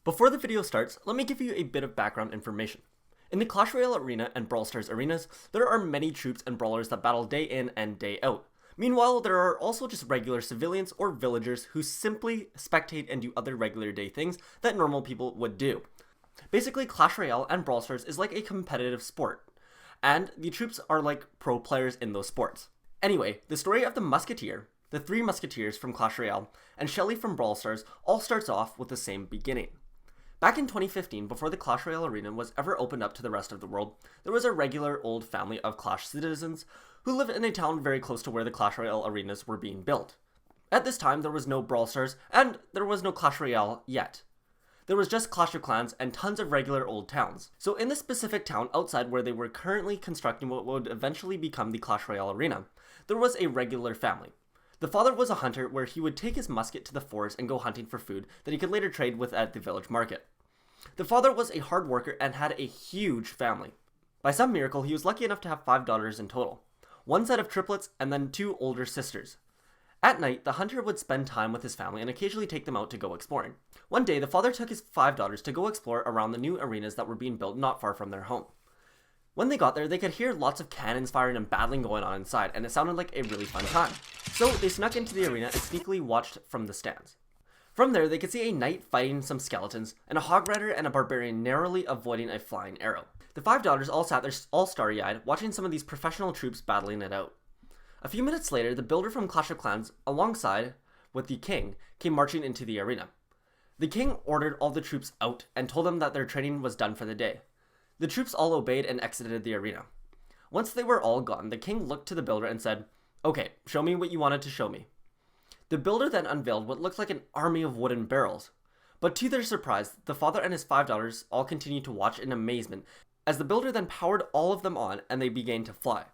Before the video starts, let me give you a bit of background information. In the Clash Royale arena and Brawl Stars arenas, there are many troops and brawlers that battle day in and day out. Meanwhile, there are also just regular civilians or villagers who simply spectate and do other regular day things that normal people would do. Basically, Clash Royale and Brawl Stars is like a competitive sport, and the troops are like pro players in those sports. Anyway, the story of the Musketeer, the three Musketeers from Clash Royale, and Shelly from Brawl Stars all starts off with the same beginning. Back in 2015, before the Clash Royale arena was ever opened up to the rest of the world, there was a regular old family of Clash citizens who lived in a town very close to where the Clash Royale arenas were being built. At this time, there was no Brawl Stars, and there was no Clash Royale yet. There was just Clash of Clans and tons of regular old towns. So in this specific town outside where they were currently constructing what would eventually become the Clash Royale arena, there was a regular family. The father was a hunter where he would take his musket to the forest and go hunting for food that he could later trade with at the village market. The father was a hard worker and had a huge family. By some miracle, he was lucky enough to have 5 daughters in total, one set of triplets and then 2 older sisters. At night, the hunter would spend time with his family and occasionally take them out to go exploring. One day, the father took his 5 daughters to go explore around the new arenas that were being built not far from their home. When they got there, they could hear lots of cannons firing and battling going on inside, and it sounded like a really fun time. So they snuck into the arena and sneakily watched from the stands. From there, they could see a knight fighting some skeletons, and a hog rider and a barbarian narrowly avoiding a flying arrow. The 5 daughters all sat there all starry-eyed, watching some of these professional troops battling it out. A few minutes later, the builder from Clash of Clans, alongside with the king, came marching into the arena. The king ordered all the troops out and told them that their training was done for the day. The troops all obeyed and exited the arena. Once they were all gone, the king looked to the builder and said, "Okay, show me what you wanted to show me." The builder then unveiled what looked like an army of wooden barrels. But to their surprise, the father and his 5 daughters all continued to watch in amazement as the builder then powered all of them on and they began to fly.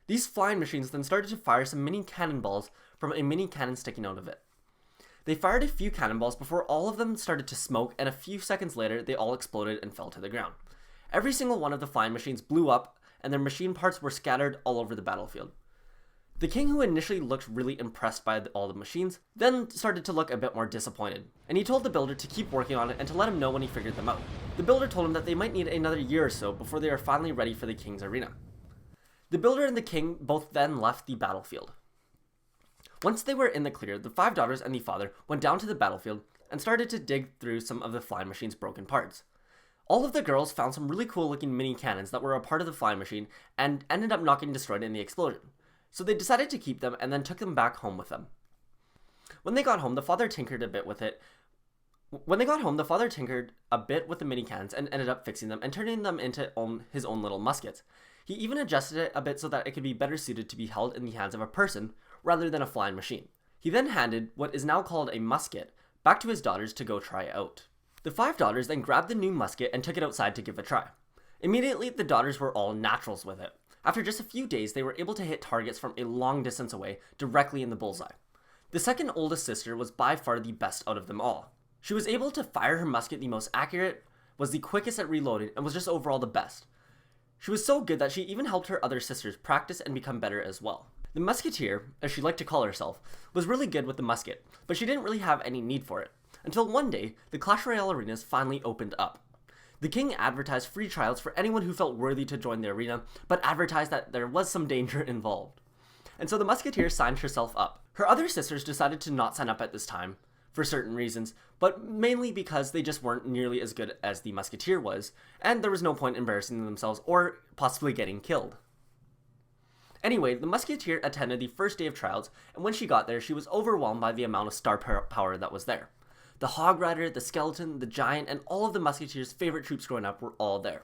These flying machines then started to fire some mini cannonballs from a mini cannon sticking out of it. They fired a few cannonballs before all of them started to smoke, and a few seconds later they all exploded and fell to the ground. Every single one of the flying machines blew up and their machine parts were scattered all over the battlefield. The king, who initially looked really impressed by all the machines, then started to look a bit more disappointed, and he told the builder to keep working on it and to let him know when he figured them out. The builder told him that they might need another year or so before they are finally ready for the king's arena. The builder and the king both then left the battlefield. Once they were in the clear, the 5 daughters and the father went down to the battlefield and started to dig through some of the flying machine's broken parts. All of the girls found some really cool looking mini cannons that were a part of the flying machine and ended up not getting destroyed in the explosion. So they decided to keep them and then took them back home with them. When they got home, the father tinkered a bit with it. When they got home, the father tinkered a bit with the mini cannons and ended up fixing them and turning them into his own little muskets. He even adjusted it a bit so that it could be better suited to be held in the hands of a person rather than a flying machine. He then handed what is now called a musket back to his daughters to go try out. The 5 daughters then grabbed the new musket and took it outside to give it a try. Immediately, the daughters were all naturals with it. After just a few days, they were able to hit targets from a long distance away, directly in the bullseye. The second oldest sister was by far the best out of them all. She was able to fire her musket the most accurate, was the quickest at reloading, and was just overall the best. She was so good that she even helped her other sisters practice and become better as well. The Musketeer, as she liked to call herself, was really good with the musket, but she didn't really have any need for it, until one day, the Clash Royale arenas finally opened up. The king advertised free trials for anyone who felt worthy to join the arena, but advertised that there was some danger involved. And so the Musketeer signed herself up. Her other sisters decided to not sign up at this time, for certain reasons, but mainly because they just weren't nearly as good as the Musketeer was, and there was no point embarrassing themselves or possibly getting killed. Anyway, the Musketeer attended the first day of trials, and when she got there, she was overwhelmed by the amount of star power that was there. The hog rider, the skeleton, the giant, and all of the Musketeer's favorite troops growing up were all there.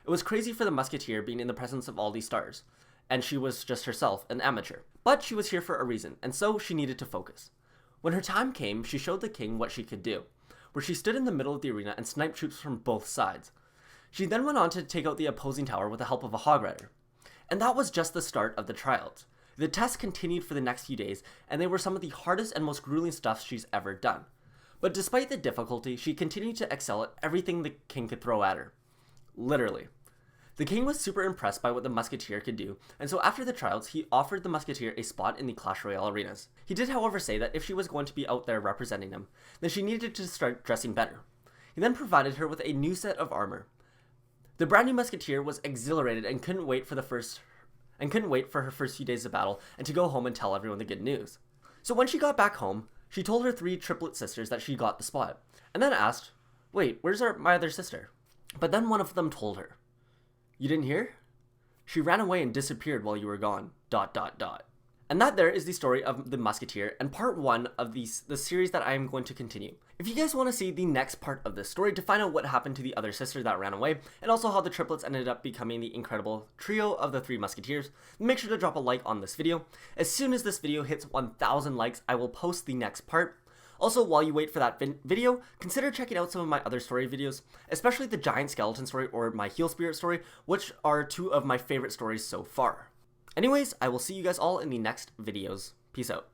It was crazy for the Musketeer being in the presence of all these stars, and she was just herself, an amateur. But she was here for a reason, and so she needed to focus. When her time came, she showed the king what she could do, where she stood in the middle of the arena and sniped troops from both sides. She then went on to take out the opposing tower with the help of a hog rider. And that was just the start of the trials. The tests continued for the next few days, and they were some of the hardest and most grueling stuff she's ever done. But despite the difficulty, she continued to excel at everything the king could throw at her. Literally. The king was super impressed by what the Musketeer could do, and so after the trials, he offered the Musketeer a spot in the Clash Royale arenas. He did however say that if she was going to be out there representing him, then she needed to start dressing better. He then provided her with a new set of armor. The brand new musketeer was exhilarated and couldn't wait for her first few days of battle and to go home and tell everyone the good news. So when she got back home, she told her 3 triplet sisters that she got the spot, and then asked, "Wait, where's my other sister?" But then one of them told her, "You didn't hear? She ran away and disappeared while you were gone, ... And that there is the story of the Musketeer and part 1 of the series that I am going to continue. If you guys want to see the next part of this story to find out what happened to the other sister that ran away, and also how the triplets ended up becoming the incredible trio of the 3 Musketeers, make sure to drop a like on this video. As soon as this video hits 1,000 likes, I will post the next part. Also, while you wait for that video, consider checking out some of my other story videos, especially the Giant Skeleton story or my Heel Spirit story, which are 2 of my favorite stories so far. Anyways, I will see you guys all in the next videos. Peace out.